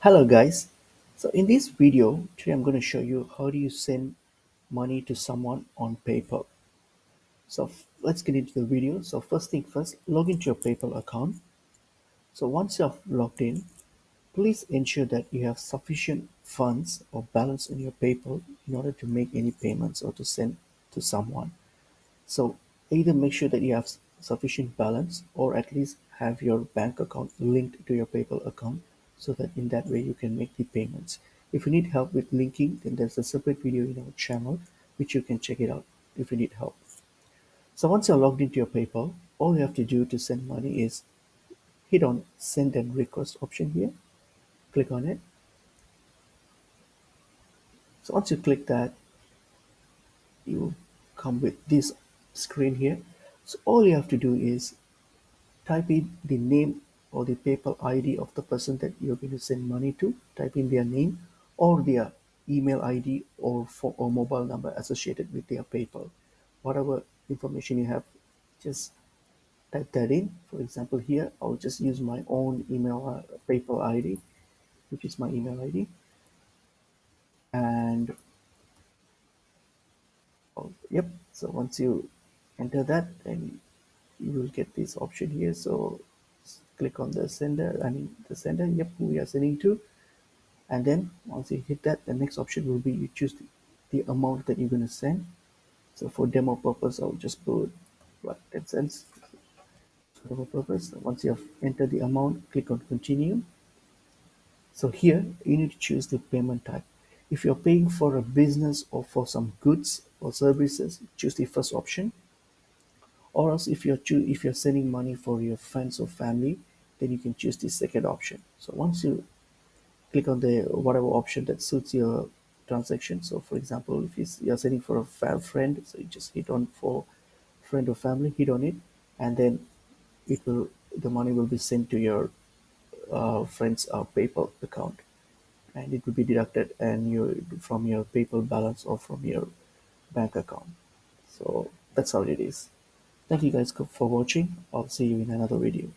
Hello guys. So in this video today I'm going to show you how do you send money to someone on PayPal. So let's get into the video. So first thing first, log into your PayPal account. So once you're logged in, please ensure that you have sufficient funds or balance in your PayPal in order to make any payments or to send to someone. So either make sure that you have sufficient balance or at least have your bank account linked to your PayPal account so that in that way you can make the payments. If you need help with linking, then there's a separate video in our channel which you can check it out if you need help. So once you're logged into your PayPal, all you have to do to send money is hit on send and request option here, click on it. So once you click that, you come with this screen here. So all you have to do is type in the name or the PayPal ID of the person that you're going to send money to. Type in their name or their email ID or mobile number associated with their PayPal. Whatever information you have, just type that in. For example, here I'll just use my own email PayPal ID, which is my email ID, and yep. So once you enter that, then you will get this option here. So click on the sender. I mean the sender. Yep, who we are sending to. And then once you hit that, the next option will be you choose the amount that you're going to send. So for demo purpose, I'll just put what 10 cents for demo purpose. Once you have entered the amount, click on continue. So here you need to choose the payment type. If you're paying for a business or for some goods or services, choose the first option. Or else if you're sending money for your friends or family, then you can choose the second option. So once you click on the whatever option that suits your transaction. So for example, if you're sending for a friend, so you just hit on for friend or family, hit on it, and then it will the money will be sent to your friend's PayPal account, and it will be deducted and from your PayPal balance or from your bank account. So that's how it is. Thank you guys for watching. I'll see you in another video.